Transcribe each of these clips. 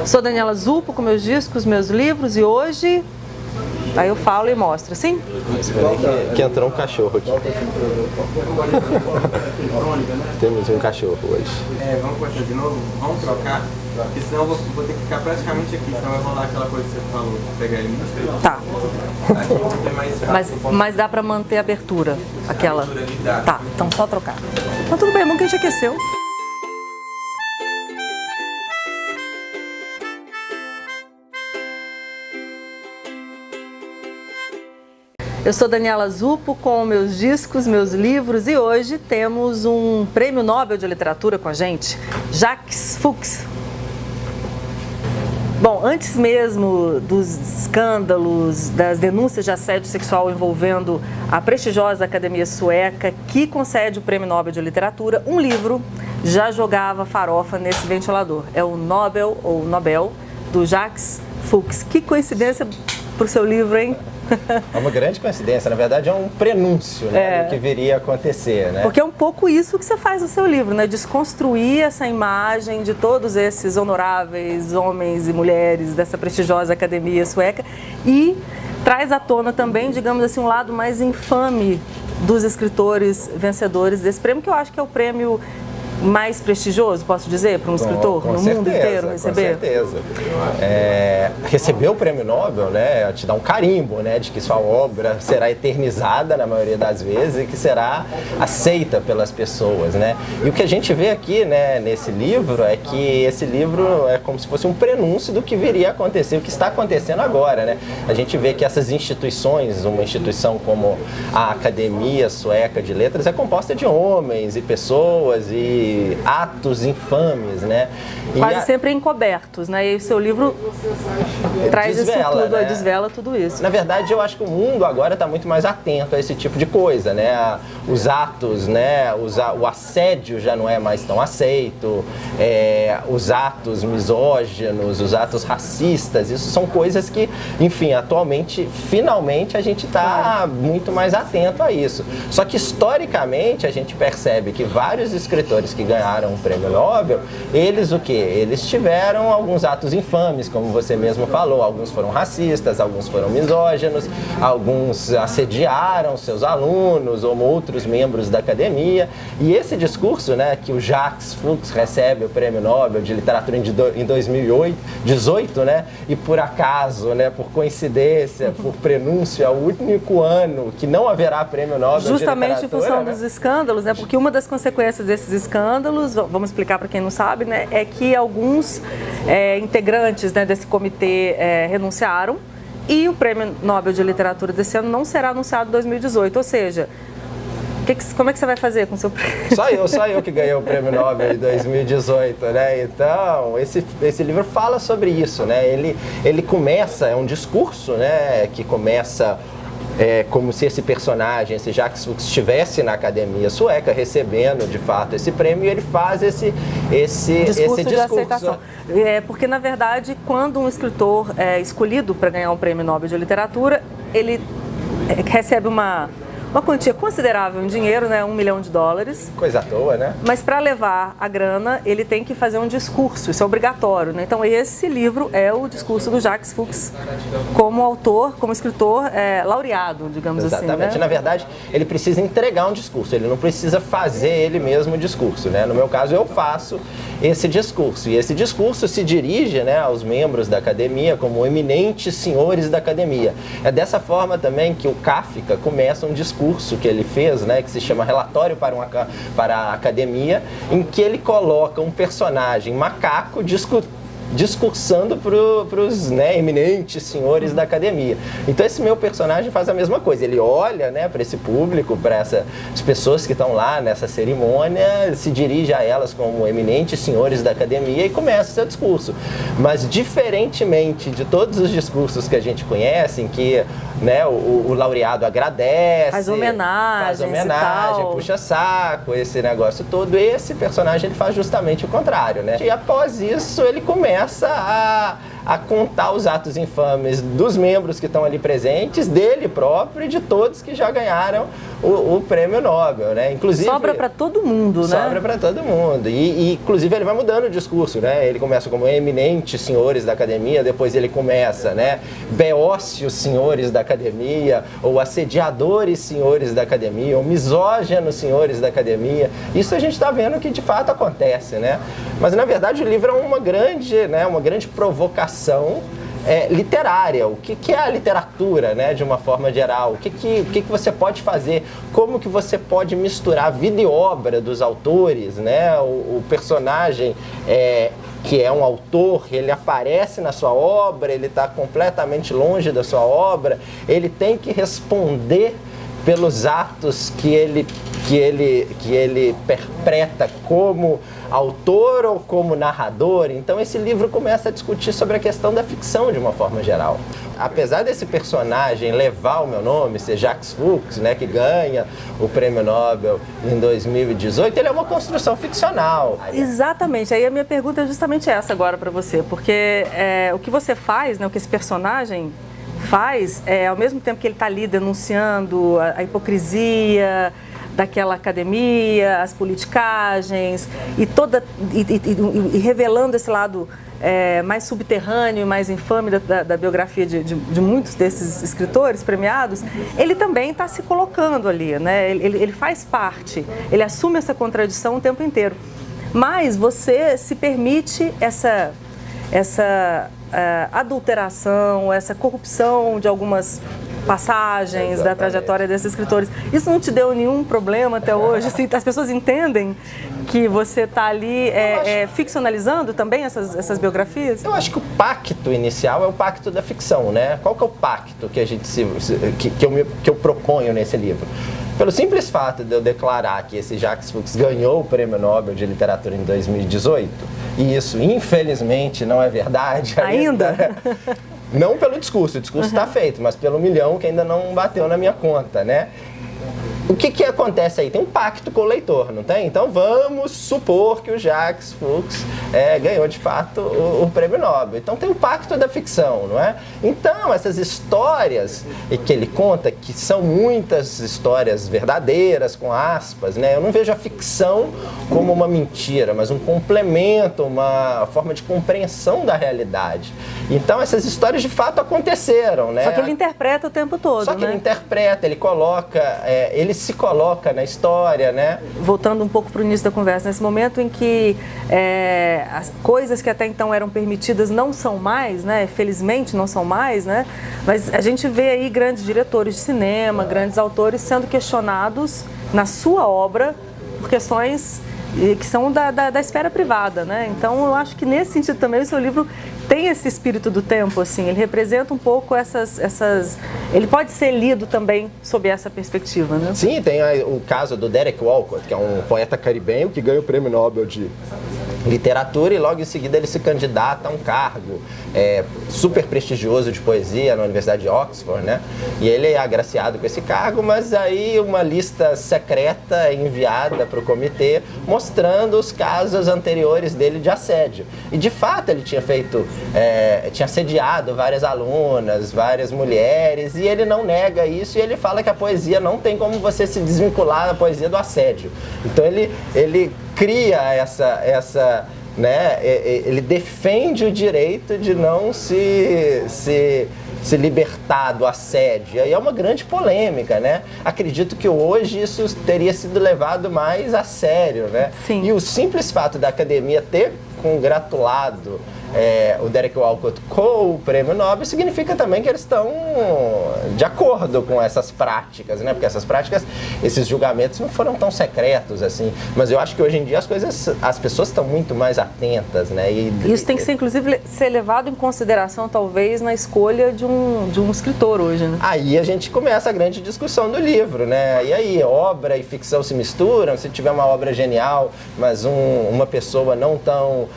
Sou Daniela Zupo, com meus discos, meus livros, e hoje... Aí eu falo e mostro, sim? Espera aí que entrou um cachorro aqui. Temos um cachorro hoje. Vamos começar de novo? Vamos trocar? Porque senão eu vou ter que ficar praticamente aqui, senão vai rolar aquela coisa que você falou, pegar ele muito. Tá. Aqui não tem mais espaço. Mas dá pra manter a abertura, aquela? abertura ali dá. Tá, então só trocar. Mas tudo bem, é bom que a gente aqueceu. Eu sou Daniela Zupo, com meus discos, meus livros, e hoje temos um Prêmio Nobel de Literatura com a gente, Jacques Fuchs. Bom, antes mesmo dos escândalos, das denúncias de assédio sexual envolvendo a prestigiosa Academia Sueca, que concede o Prêmio Nobel de Literatura, um livro já jogava farofa nesse ventilador. É o Nobel, ou Nobel, do Jacques Fuchs. Que coincidência para o seu livro, hein? É uma grande coincidência, na verdade é um prenúncio, né, do que viria a acontecer, né? Porque é um pouco isso que você faz no seu livro, né? Desconstruir essa imagem de todos esses honoráveis homens e mulheres dessa prestigiosa academia sueca e traz à tona também, digamos assim, um lado mais infame dos escritores vencedores desse prêmio, que eu acho que é o prêmio mais prestigioso, posso dizer, para um escritor no mundo inteiro receber? Com certeza. Receber o prêmio Nobel, né, te dá um carimbo, né, de que sua obra será eternizada na maioria das vezes e que será aceita pelas pessoas, né? E o que a gente vê aqui, né, nesse livro é que esse livro é como se fosse um prenúncio do que viria a acontecer, o que está acontecendo agora, né? A gente vê que essas instituições, uma instituição como a Academia Sueca de Letras é composta de homens e pessoas e atos infames, né? Quase sempre encobertos, né? E o seu livro traz desvela, isso tudo, né? Desvela tudo isso. Na verdade, eu acho que o mundo agora está muito mais atento a esse tipo de coisa, né? Os atos, né? O assédio já não é mais tão aceito, os atos misóginos, os atos racistas, isso são coisas que, enfim, atualmente, finalmente, a gente está muito mais atento a isso. Só que, historicamente, a gente percebe que vários escritores que ganharam o prêmio Nobel, eles o quê? Eles tiveram alguns atos infames, como você mesmo falou, alguns foram racistas, alguns foram misóginos, alguns assediaram seus alunos ou outros membros da academia, e esse discurso, né, que o Jacques Fuchs recebe o prêmio Nobel de literatura em 2018, né, e por acaso, né, por coincidência, por prenúncio, é o único ano que não haverá prêmio Nobel de literatura. Justamente em função dos escândalos, né, porque uma das consequências desses escândalos, vamos explicar para quem não sabe, né, é que alguns integrantes, né, desse comitê renunciaram e o Prêmio Nobel de Literatura desse ano não será anunciado em 2018, ou seja, como é que você vai fazer com o seu prêmio? Só eu que ganhei o Prêmio Nobel em 2018, né? Então, esse livro fala sobre isso, né? Ele começa, é um discurso, né, que começa como se esse personagem, esse Jacques Fuchs, estivesse na Academia Sueca recebendo de fato esse prêmio, e ele faz esse discurso de aceitação. Porque, na verdade, quando um escritor é escolhido para ganhar um Prêmio Nobel de Literatura, ele recebe uma quantia considerável em dinheiro, né, $1 milhão. Coisa à toa, né? Mas para levar a grana, ele tem que fazer um discurso, isso é obrigatório, né? Então esse livro é o discurso do Jacques Fuchs como autor, como escritor laureado, digamos assim. Exatamente. Né? Na verdade, ele precisa entregar um discurso, ele não precisa fazer ele mesmo o discurso, né? No meu caso, eu faço esse discurso, e esse discurso se dirige, né, aos membros da academia como eminentes senhores da academia. É dessa forma também que o Kafka começa um discurso que ele fez, né, que se chama Relatório para a Academia, em que ele coloca um personagem macaco discursando para os, né, eminentes senhores da academia. Então esse meu personagem faz a mesma coisa, ele olha, né, para esse público, para essas pessoas que estão lá nessa cerimônia, se dirige a elas como eminentes senhores da academia e começa o seu discurso. Mas diferentemente de todos os discursos que a gente conhece, em que, né, o laureado agradece, faz homenagem, puxa saco, esse negócio todo, esse personagem ele faz justamente o contrário, né? E após isso ele começa começa a contar os atos infames dos membros que estão ali presentes, dele próprio e de todos que já ganharam o prêmio Nobel, né? Inclusive, sobra para todo mundo, né? Sobra para todo mundo. E, inclusive, ele vai mudando o discurso, né? Ele começa como eminentes senhores da academia, depois ele começa, né? Beócios senhores da academia, ou assediadores senhores da academia, ou misóginos senhores da academia. Isso a gente está vendo que, de fato, acontece, né? Mas, na verdade, o livro é uma grande provocação literária. O que é a literatura, né, de uma forma geral? O que você pode fazer? Como que você pode misturar a vida e obra dos autores, né? O personagem que é um autor, ele aparece na sua obra, ele está completamente longe da sua obra, ele tem que responder pelos atos que ele perpetra como autor ou como narrador. Então esse livro começa a discutir sobre a questão da ficção de uma forma geral. Apesar desse personagem levar o meu nome, ser Jacques Fuchs, né, que ganha o Prêmio Nobel em 2018, ele é uma construção ficcional. Exatamente. Aí a minha pergunta é justamente essa agora para você, porque o que você faz, né, o que esse personagem faz, ao mesmo tempo que ele está ali denunciando a hipocrisia daquela academia, as politicagens e revelando esse lado mais subterrâneo, mais infame da biografia de muitos desses escritores premiados, ele também está se colocando ali, né? Ele faz parte, ele assume essa contradição o tempo inteiro. Mas você se permite essa adulteração, essa corrupção de algumas passagens da trajetória desses escritores. Isso não te deu nenhum problema até hoje? Assim, as pessoas entendem que você está ali ficcionalizando também essas biografias? Eu acho que o pacto inicial é o pacto da ficção, né? Qual que é o pacto que eu proponho nesse livro? Pelo simples fato de eu declarar que esse Jacques Fuchs ganhou o Prêmio Nobel de Literatura em 2018, e isso, infelizmente, não é verdade ainda. Não pelo discurso, o discurso está feito, mas pelo milhão que ainda não bateu na minha conta, né? O que acontece aí? Tem um pacto com o leitor, não tem? Então vamos supor que o Jacques Fuchs ganhou de fato o Prêmio Nobel. Então tem um pacto da ficção, não é? Então essas histórias que ele conta, que são muitas histórias verdadeiras, com aspas, né? Eu não vejo a ficção como uma mentira, mas um complemento, uma forma de compreensão da realidade. Então essas histórias de fato aconteceram, né? Só que ele interpreta o tempo todo, Só que ele interpreta, ele coloca, ele se coloca na história, né? Voltando um pouco para o início da conversa, nesse momento em que as coisas que até então eram permitidas não são mais, né? Felizmente não são mais, né? Mas a gente vê aí grandes diretores de cinema, grandes autores sendo questionados na sua obra por questões que são da esfera privada, né? Então eu acho que nesse sentido também o seu livro tem esse espírito do tempo, assim, ele representa um pouco ele pode ser lido também sob essa perspectiva, né? Sim, tem o caso do Derek Walcott, que é um poeta caribenho que ganha o Prêmio Nobel de Literatura e logo em seguida ele se candidata a um cargo super prestigioso de poesia na Universidade de Oxford, né? E ele é agraciado com esse cargo, mas aí uma lista secreta é enviada para o comitê mostrando os casos anteriores dele de assédio. E de fato ele tinha tinha assediado várias alunas, várias mulheres, e ele não nega isso e ele fala que a poesia não tem como você se desvincular da poesia do assédio. Então ele cria né, ele defende o direito de não se libertar do assédio. E aí é uma grande polêmica, né? Acredito que hoje isso teria sido levado mais a sério, né? Sim. E o simples fato da academia ter congratulado o Derek Walcott com o Prêmio Nobel significa também que eles estão de acordo com essas práticas, né? Porque essas práticas, esses julgamentos não foram tão secretos assim, mas eu acho que hoje em dia as pessoas estão muito mais atentas, né? Isso tem que ser, inclusive, ser levado em consideração, talvez, na escolha de um escritor hoje, né? Aí a gente começa a grande discussão do livro, né? E aí, obra e ficção se misturam? Se tiver uma obra genial, mas uma pessoa não tão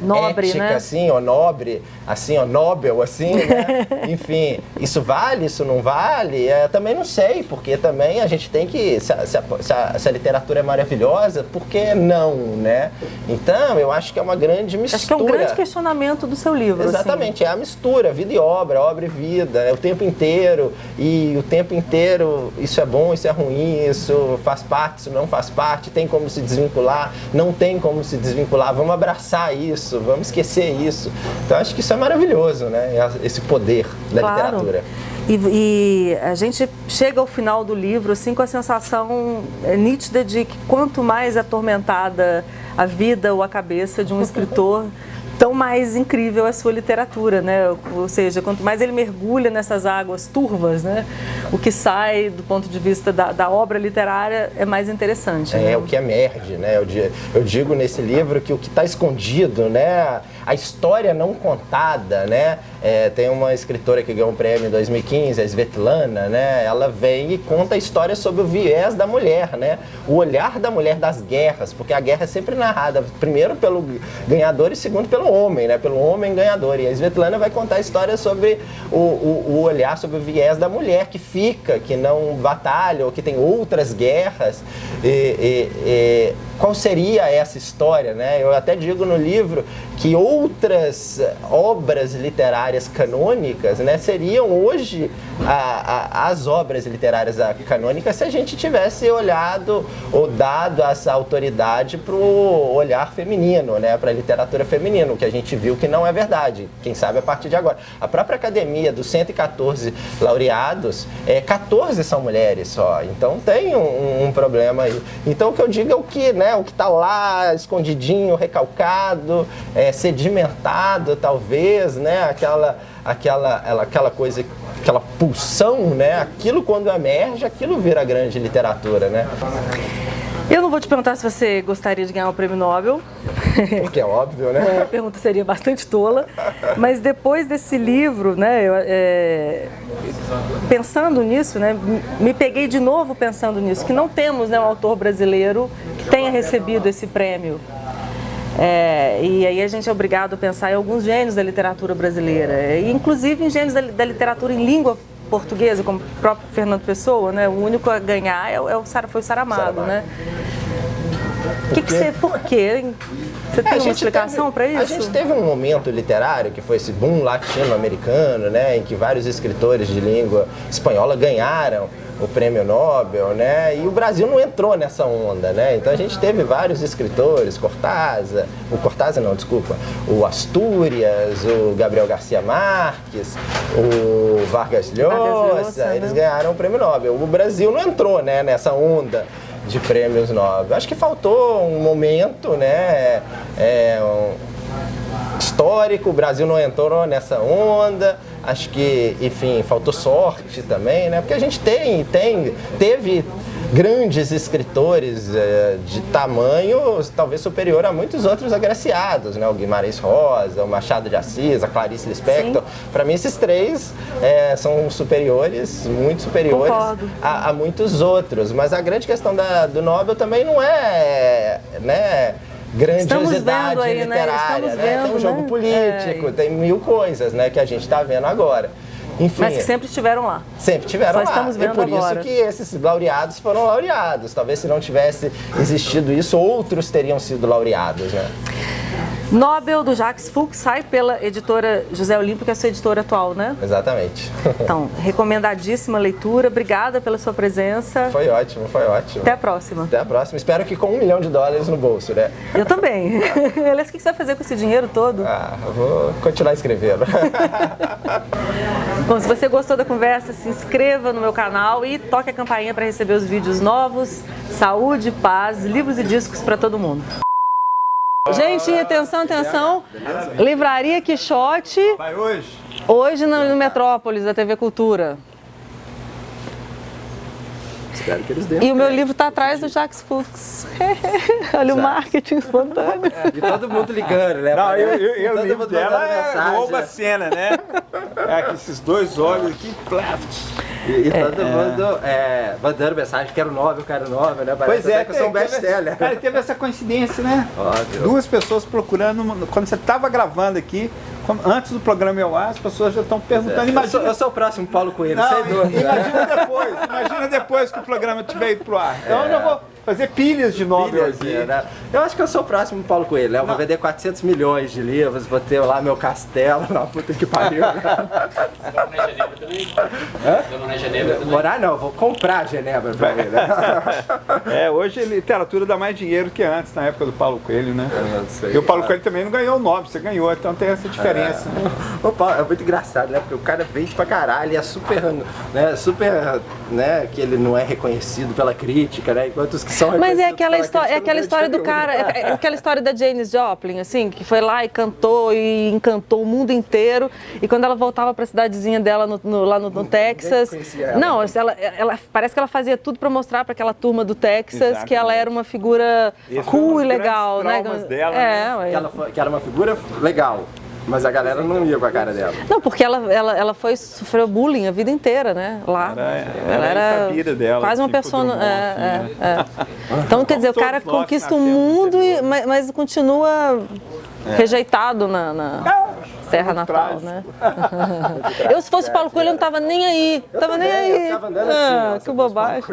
nobre, ética, né? assim, ó, nobre, assim, ó, Nobel, assim, né? Enfim, isso vale, isso não vale? Também não sei, porque também a gente tem que, se a literatura é maravilhosa, por que não, né? Então, eu acho que é uma grande mistura. Acho que é um grande questionamento do seu livro. Exatamente, assim. É a mistura, vida e obra e vida, o tempo inteiro, e o tempo inteiro, isso é bom, isso é ruim, isso faz parte, isso não faz parte, tem como se desvincular, não tem como se desvincular, vamos abraçar isso, vamos esquecer isso. Então, acho que isso é maravilhoso, né? Esse poder da literatura. E a gente chega ao final do livro assim, com a sensação nítida de que quanto mais atormentada a vida ou a cabeça de um escritor, tão mais incrível é a sua literatura, né? Ou seja, quanto mais ele mergulha nessas águas turvas, né? O que sai do ponto de vista da obra literária é mais interessante. É, o que emerge, né? Eu digo nesse livro que o que está escondido, né? A história não contada, né? Tem uma escritora que ganhou um prêmio em 2015, a Svetlana, né? Ela vem e conta a história sobre o viés da mulher, né? O olhar da mulher das guerras, porque a guerra é sempre narrada, primeiro pelo ganhador e segundo pelo homem, né? Pelo homem ganhador. E a Svetlana vai contar a história sobre o olhar, sobre o viés da mulher que fica, que não batalha ou que tem outras guerras. Qual seria essa história, né? Eu até digo no livro que outras obras literárias canônicas, né, seriam hoje as obras literárias canônicas se a gente tivesse olhado ou dado essa autoridade para o olhar feminino, né, para a literatura feminina, o que a gente viu que não é verdade, quem sabe a partir de agora. A própria academia, dos 114 laureados, 14 são mulheres só, então tem um problema aí. Então o que eu digo é o que, né, o que está lá escondidinho, recalcado, sedimentado talvez, né, aquela coisa, aquela pulsão, né, aquilo quando emerge, aquilo vira grande literatura, né. Eu não vou te perguntar se você gostaria de ganhar o prêmio Nobel. Porque é óbvio, né? A pergunta seria bastante tola. Mas depois desse livro, né, pensando nisso, né, me peguei de novo pensando nisso, que não temos, né, um autor brasileiro que tenha recebido esse prêmio. E aí a gente é obrigado a pensar em alguns gênios da literatura brasileira, inclusive em gênios da literatura em língua portuguesa, como o próprio Fernando Pessoa, né? O único a ganhar foi o Saramago, né? Por quê? Você tem uma explicação para isso? A gente teve um momento literário, que foi esse boom latino-americano, né, em que vários escritores de língua espanhola ganharam o prêmio Nobel, né, e o Brasil não entrou nessa onda, né, então a gente teve vários escritores, o Astúrias, o Gabriel Garcia Marques, o Vargas Llosa, eles ganharam o prêmio Nobel. O Brasil não entrou, né, nessa onda de prêmios Nobel. Acho que faltou um momento, né, histórico, o Brasil não entrou nessa onda, acho que, enfim, faltou sorte também, né, porque a gente teve grandes escritores de tamanho talvez superior a muitos outros agraciados, né? O Guimarães Rosa, o Machado de Assis, a Clarice Lispector. Para mim esses três são superiores, muito superiores a muitos outros. Mas a grande questão do Nobel também não é, né, grandiosidade aí, literária, né? Tem um jogo político, tem mil coisas, né, que a gente está vendo agora. Enfim, mas que sempre estiveram lá. Sempre estiveram lá. Estamos vendo por agora. Isso que esses laureados foram laureados. Talvez se não tivesse existido isso, outros teriam sido laureados, né? Nobel, do Jacques Fuchs, sai pela editora José Olímpio, que é a sua editora atual, né? Exatamente. Então, recomendadíssima leitura. Obrigada pela sua presença. Foi ótimo, foi ótimo. Até a próxima. Até a próxima. Espero que com $1 milhão no bolso, né? Eu também. Aliás, o que você vai fazer com esse dinheiro todo? Eu vou continuar escrevendo. Bom, se você gostou da conversa, se inscreva no meu canal e toque a campainha para receber os vídeos novos. Saúde, paz, livros e discos para todo mundo. Gente, atenção, atenção. Livraria Quixote. Vai hoje? Hoje no Metrópolis, da TV Cultura. Espero que eles deem. E o meu livro está atrás do Jacques Fuchs. Olha o marketing espontâneo. E todo mundo ligando, né? Não, o livro mundo dela mandando mensagem. rouba a cena, né? Esses dois olhos aqui, plaft. E todo mundo mandando mensagem, quero Nobel, né? Pois Parece é, até que eu sou um best-seller. Cara, teve essa coincidência, né? Óbvio. Duas pessoas procurando, quando você estava gravando aqui, antes do programa ao ar, as pessoas já estão perguntando. Imagina, Eu sou o próximo Paulo Coelho, não, sem dúvida. imagina depois que o programa tiver ido pro ar. Então eu já vou fazer pilhas de Nobel aqui. Né? Eu acho que eu sou o próximo Paulo Coelho, né? Eu vou vender 400 milhões de livros, vou ter lá meu castelo, na puta que pariu. Você vai morar em Genebra também? Vai morar em Genebra também? Morar não, vou comprar Genebra pra ele, né? Hoje a literatura dá mais dinheiro que antes, na época do Paulo Coelho, né? E o Paulo Coelho também não ganhou o Nobel, você ganhou, então tem essa diferença. O Paulo é muito engraçado, né? Porque o cara vende pra caralho, é super, né? Que ele não é reconhecido pela crítica, né? Enquanto os que são Mas é reconhecidos pela aquela crítica história do cara, é aquela história da Janis Joplin, assim, que foi lá e cantou e encantou o mundo inteiro. E quando ela voltava para a cidadezinha dela lá no Texas, conhecia ela. não, ela parece que ela fazia tudo para mostrar para aquela turma do Texas Exatamente. que ela era uma figura cool e legal, né? Dela, Ué. que era uma figura legal, mas a galera não ia com a cara dela. Não, porque ela sofreu bullying a vida inteira, né? Lá. Ela era a vida dela, quase uma tipo persona. Drummond, Então, quer dizer, o Todos cara nós conquista o nascemos mundo, mas continua rejeitado na Serra Natal, trágico. né? Eu, se fosse Paulo Coelho, eu não tava nem aí. Tava nem aí. Eu ficava andando assim, ó, se que eu fosse Paulo bobagem.